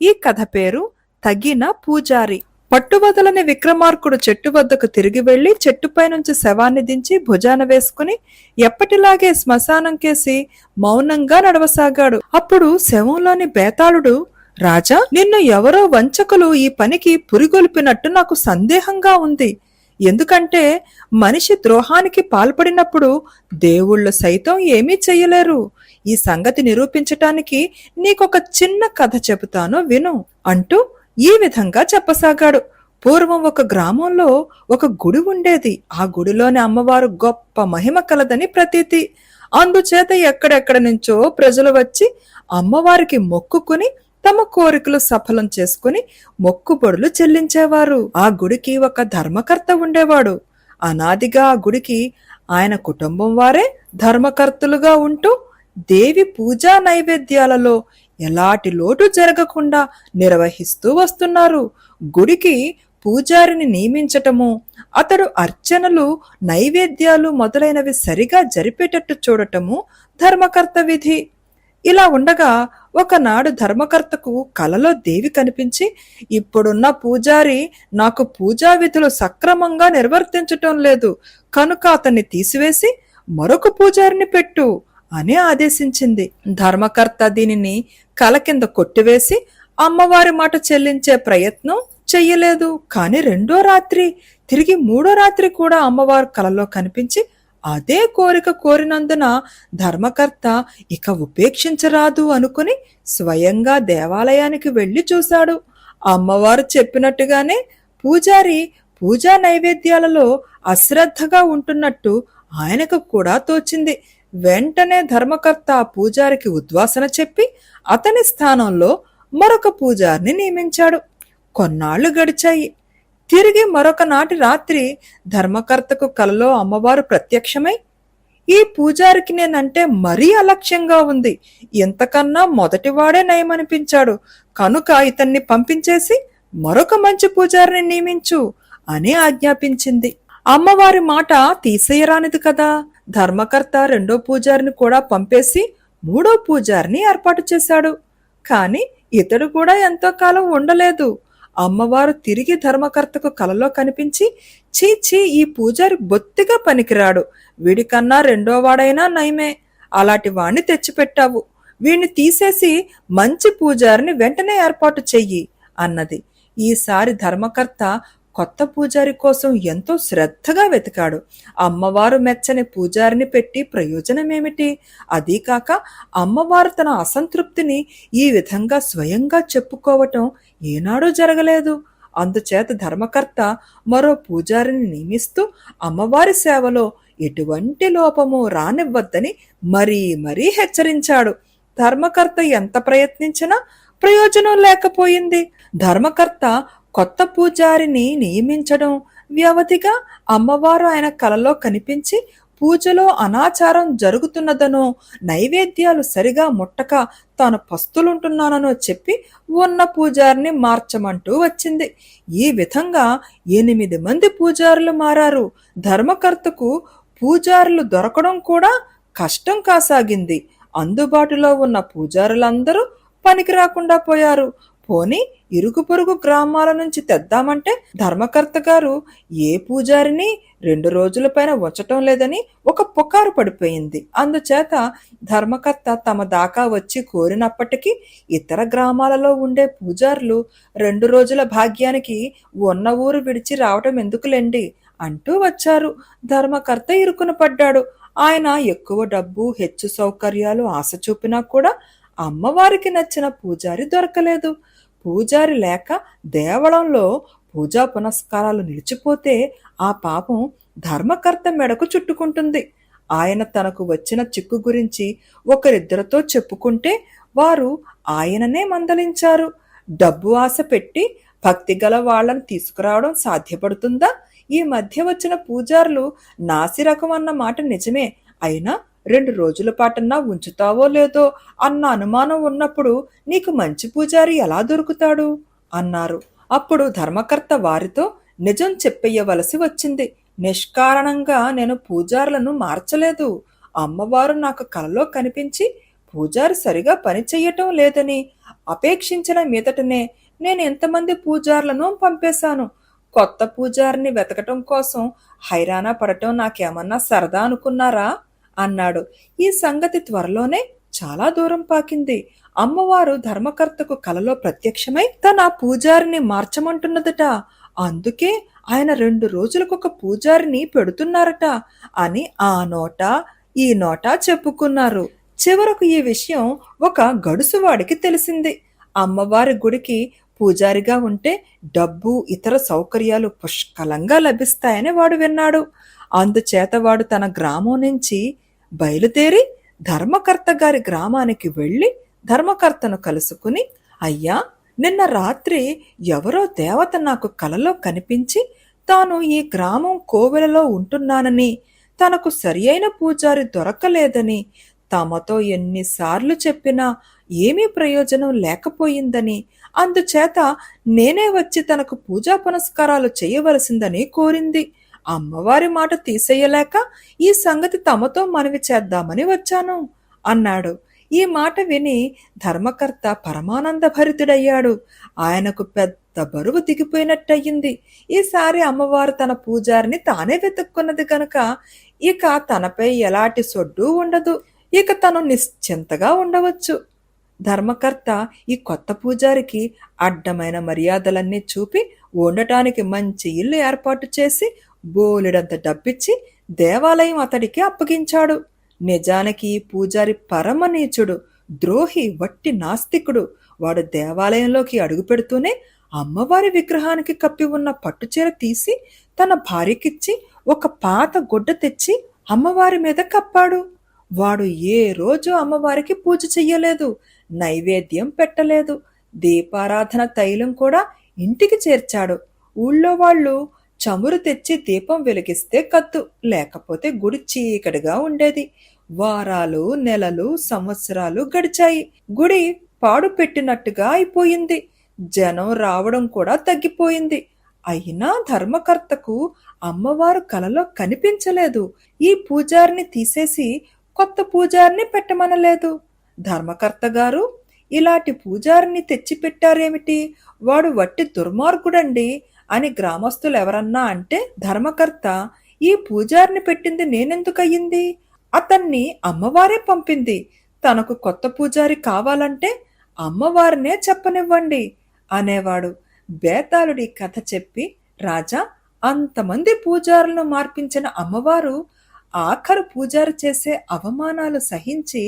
ఈ కథ పేరు తగిన పూజారి. పట్టువదలని విక్రమార్కుడు చెట్టు వద్దకు తిరిగి వెళ్లి చెట్టుపై నుంచి శవాన్ని దించి భుజాన వేసుకుని ఎప్పటిలాగే శ్మశానం కేసి మౌనంగా నడవసాగాడు. అప్పుడు శవంలోని బేతాళుడు, రాజా, నిన్ను ఎవరో వంచకులు ఈ పనికి పురిగొల్పినట్టు నాకు సందేహంగా ఉంది. ఎందుకంటే మనిషి ద్రోహానికి పాల్పడినప్పుడు దేవుళ్ళు సైతం ఏమీ చెయ్యలేరు. ఈ సంగతి నిరూపించటానికి నీకొక చిన్న కథ చెబుతాను, విను అంటూ ఈ విధంగా చెప్పసాగాడు. పూర్వం ఒక గ్రామంలో ఒక గుడి ఉండేది. ఆ గుడిలోని అమ్మవారు గొప్ప మహిమ కలదని ప్రతీతి. అందుచేత ఎక్కడెక్కడ నుంచో ప్రజలు వచ్చి అమ్మవారికి మొక్కుకుని తమ కోరికలు సఫలం చేసుకుని మొక్కుబడులు చెల్లించేవారు. ఆ గుడికి ఒక ధర్మకర్త ఉండేవాడు. అనాదిగా ఆ గుడికి ఆయన కుటుంబం వారే ధర్మకర్తలుగా ఉంటూ దేవి పూజా నైవేద్యాలలో ఎలాంటి లోటు జరగకుండా నిర్వహిస్తూ వస్తున్నారు. గుడికి పూజారిని నియమించటము, అతడు అర్చనలు, నైవేద్యాలు మొదలైనవి సరిగా జరిపేటట్టు చూడటము ధర్మకర్త విధి. ఇలా ఉండగా ఒకనాడు ధర్మకర్తకు కలలో దేవి కనిపించి, ఇప్పుడున్న పూజారి నాకు పూజా విధులు సక్రమంగా నిర్వర్తించటం లేదు, కనుక అతన్ని తీసివేసి మరొక పూజారిని పెట్టు అని ఆదేశించింది. ధర్మకర్త దీనిని కల కింద కొట్టివేసి అమ్మవారి మాట చెల్లించే ప్రయత్నం చెయ్యలేదు. కాని రెండో రాత్రి, తిరిగి మూడో రాత్రి కూడా అమ్మవారు కలలో కనిపించి అదే కోరిక కోరినందున ధర్మకర్త ఇక ఉపేక్షించరాదు అనుకుని స్వయంగా దేవాలయానికి వెళ్లి చూశాడు. అమ్మవారు చెప్పినట్టుగానే పూజారి పూజా నైవేద్యాలలో అశ్రద్ధగా ఉంటున్నట్టు ఆయనకు కూడా తోచింది. వెంటనే ధర్మకర్త ఆ పూజారికి ఉద్వాసన చెప్పి అతని స్థానంలో మరొక పూజారిని నియమించాడు. కొన్నాళ్లు గడిచాయి. తిరిగి మరొక నాటి రాత్రి ధర్మకర్తకు కలలో అమ్మవారు ప్రత్యక్షమై, ఈ పూజారికి నేనంటే మరీ అలక్ష్యంగా ఉంది, ఇంతకన్నా మొదటివాడే నయమనిపించాడు, కనుక ఇతన్ని పంపించేసి మరొక మంచి పూజారిని నియమించు అని ఆజ్ఞాపించింది. అమ్మవారి మాట తీసేయరానిది కదా. ధర్మకర్త రెండో పూజారిని కూడా పంపేసి మూడో పూజారిని ఏర్పాటు చేశాడు. కాని ఇతడు కూడా ఎంతో కాలం ఉండలేదు. అమ్మవారు తిరిగి ధర్మకర్తకు కలలో కనిపించి, చీచి, ఈ పూజారి బొత్తిగా పనికిరాడు, వీడికన్నా రెండో వాడైనా నయమే, అలాంటి వాణ్ణి తెచ్చిపెట్టావు, వీణ్ణి తీసేసి మంచి పూజారిని వెంటనే ఏర్పాటు చెయ్యి అన్నది. ఈసారి ధర్మకర్త కొత్త పూజారి కోసం ఎంతో శ్రద్ధగా వెతికాడు. అమ్మవారు మెచ్చని పూజారిని పెట్టి ప్రయోజనమేమిటి? అదీకాక అమ్మవారు తన అసంతృప్తిని ఈ విధంగా స్వయంగా చెప్పుకోవటం ఏనాడూ జరగలేదు. అందుచేత ధర్మకర్త మరో పూజారిని నియమిస్తూ అమ్మవారి సేవలో ఎటువంటి లోపము రానివ్వద్దని మరీ మరీ హెచ్చరించాడు. ధర్మకర్త ఎంత ప్రయత్నించినా ప్రయోజనం లేకపోయింది. ధర్మకర్త కొత్త పూజారిని నియమించడం వ్యవధిగా అమ్మవారు ఆయన కలలో కనిపించి పూజలో అనాచారం జరుగుతున్నదనో, నైవేద్యాలు సరిగా ముట్టక తాను పస్తులుంటున్నాననో చెప్పి ఉన్న పూజారిని మార్చమంటూ వచ్చింది. ఈ విధంగా 8 మంది పూజారులు మారారు. ధర్మకర్తకు పూజారులు దొరకడం కూడా కష్టం కాసాగింది. అందుబాటులో ఉన్న పూజారులందరూ పనికి రాకుండా పోయారు. పోని ఇరుగు పొరుగు గ్రామాల నుంచి తెద్దామంటే ధర్మకర్త గారు ఏ పూజారిని 2 రోజుల పైన ఉంచటం లేదని ఒక పుకారు పడిపోయింది. అందుచేత ధర్మకర్త తమ దాకా వచ్చి కోరినప్పటికీ ఇతర గ్రామాలలో ఉండే పూజారులు 2 రోజుల భాగ్యానికి ఉన్న ఊరు విడిచి రావటం ఎందుకులేండి అంటూ వచ్చారు. ధర్మకర్త ఇరుకున పడ్డాడు. ఆయన ఎక్కువ డబ్బు, హెచ్చు సౌకర్యాలు ఆశ చూపినా కూడా అమ్మవారికి నచ్చిన పూజారి దొరకలేదు. పూజారి లేక దేవళంలో పూజా పునస్కారాలు నిలిచిపోతే ఆ పాపం ధర్మకర్త మెడకు చుట్టుకుంటుంది. ఆయన తనకు వచ్చిన చిక్కు గురించి ఒకరిద్దరితో చెప్పుకుంటే వారు ఆయననే మందలించారు. డబ్బు ఆశ పెట్టి భక్తి గల వాళ్లను తీసుకురావడం సాధ్యపడుతుందా? ఈ మధ్య వచ్చిన పూజారులు నాసిరకం అన్న మాట నిజమే, అయినా 2 రోజుల పాటన్నా ఉంచుతావో లేదో అన్న అనుమానం ఉన్నప్పుడు నీకు మంచి పూజారి ఎలా దొరుకుతాడు అన్నారు. అప్పుడు ధర్మకర్త వారితో నిజం చెప్పేయవలసి వచ్చింది. నిష్కారణంగా నేను పూజారులను మార్చలేదు. అమ్మవారు నాకు కలలో కనిపించి పూజారి సరిగా పని చెయ్యటం లేదని అపేక్షించిన మీదటనే నేను ఎంతమంది పూజారులను పంపేశాను. కొత్త పూజారిని వెతకటం కోసం హైరానా పడటం నాకేమన్నా సరదా అనుకున్నారా అన్నాడు. ఈ సంగతి త్వరలోనే చాలా దూరం పాకింది. అమ్మవారు ధర్మకర్తకు కలలో ప్రత్యక్షమై తన పూజారిని మార్చమంటున్నదట. అందుకే ఆయన 2 రోజులకొక పూజారిని పెడుతున్నారట అని ఆ నోట ఈ నోట చెప్పుకున్నారు. చివరకు ఈ విషయం ఒక గడుసువాడికి తెలిసింది. అమ్మవారి గుడికి పూజారిగా ఉంటే డబ్బు ఇతర సౌకర్యాలు పుష్కలంగా లభిస్తాయని వాడు విన్నాడు. అందుచేత వాడు తన గ్రామం నుంచి బయలుదేరి ధర్మకర్త గారి గ్రామానికి వెళ్ళి ధర్మకర్తను కలుసుకుని, అయ్యా, నిన్న రాత్రి ఎవరో దేవత నాకు కలలో కనిపించి తాను ఈ గ్రామం కోవెలలో ఉంటున్నానని, తనకు సరియైన పూజారి దొరకలేదని, తమతో ఎన్నిసార్లు చెప్పినా ఏమీ ప్రయోజనం లేకపోయిందని, అందుచేత నేనే వచ్చి తనకు పూజా పునస్కారాలు చేయవలసిందని కోరింది. అమ్మవారి మాట తీసేయలేక ఈ సంగతి తమతో మనవి చేద్దామని వచ్చాను అన్నాడు. ఈ మాట విని ధర్మకర్త పరమానంద భరితుడయ్యాడు. ఆయనకు పెద్ద బరువు దిగిపోయినట్టయింది. ఈసారి అమ్మవారు తన పూజారిని తానే వెతుక్కున్నది కనుక ఇక తనపై ఎలాంటి సొడ్డు ఉండదు. ఇక తను నిశ్చింతగా ఉండవచ్చు. ధర్మకర్త ఈ కొత్త పూజారికి అడ్డమైన మర్యాదలన్నీ చూపి ఉండటానికి మంచి ఇల్లు ఏర్పాటు చేసి బోలెడంత డబ్బిచ్చి దేవాలయం అతడికి అప్పగించాడు. నిజానికి ఈ పూజారి పరమ నీచుడు, ద్రోహి, వట్టి నాస్తికుడు. వాడు దేవాలయంలోకి అడుగు పెడుతూనే అమ్మవారి విగ్రహానికి కప్పి ఉన్న పట్టుచీర తీసి తన భార్యకిచ్చి ఒక పాత గుడ్డ తెచ్చి అమ్మవారి మీద కప్పాడు. వాడు ఏ రోజు అమ్మవారికి పూజ చెయ్యలేదు, నైవేద్యం పెట్టలేదు, దీపారాధన తైలం కూడా ఇంటికి చేర్చాడు. ఊళ్ళో వాళ్ళు చమురు తెచ్చి దీపం వెలిగిస్తే కత్తు, లేకపోతే గుడి చీకటిగా ఉండేది. వారాలు, నెలలు, సంవత్సరాలు గడిచాయి. గుడి పాడు పెట్టినట్టుగా అయిపోయింది. జనం రావడం కూడా తగ్గిపోయింది. అయినా ధర్మకర్తకు అమ్మవారు కలలో కనిపించలేదు. ఈ పూజారిని తీసేసి కొత్త పూజారిని పెట్టమనలేదు. ధర్మకర్త గారు, ఇలాంటి పూజారిని తెచ్చిపెట్టారేమిటి? వాడు వట్టి దుర్మార్గుడండి అని గ్రామస్తులు ఎవరన్నా అంటే ధర్మకర్త, ఈ పూజారిని పెట్టింది నేనెందుకయ్యింది? అతన్ని అమ్మవారే పంపింది. తనకు కొత్త పూజారి కావాలంటే అమ్మవారినే చెప్పనివ్వండి అనేవాడు. బేతాళుడి కథ చెప్పి, రాజా, అంతమంది పూజారులను మార్పించిన అమ్మవారు ఆఖరు పూజారి చేసే అవమానాలు సహించి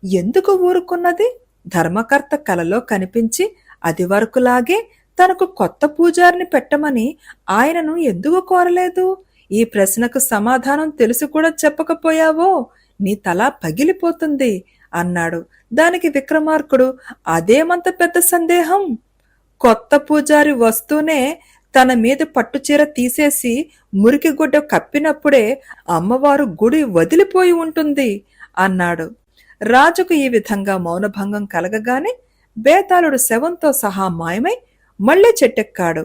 ఎందుకు ఊరుకున్నది? ధర్మకర్త కలలో కనిపించి అది వరకులాగే తనకు కొత్త పూజారిని పెట్టమని ఆయనను ఎందుకు కోరలేదు? ఈ ప్రశ్నకు సమాధానం తెలిసి కూడా చెప్పకపోయావో నీ తల పగిలిపోతుంది అన్నాడు. దానికి విక్రమార్కుడు, అదేమంత పెద్ద సందేహం? కొత్త పూజారి వస్తూనే తన మీద పట్టుచీర తీసేసి మురికి గుడ్డ కప్పినప్పుడే అమ్మవారు గుడి వదిలిపోయి ఉంటుంది అన్నాడు. రాజుకు ఈ విధంగా మౌనభంగం కలగగానే బేతాళుడు శవంతో సహా మాయమై మళ్లీ చెట్టెక్కాడు.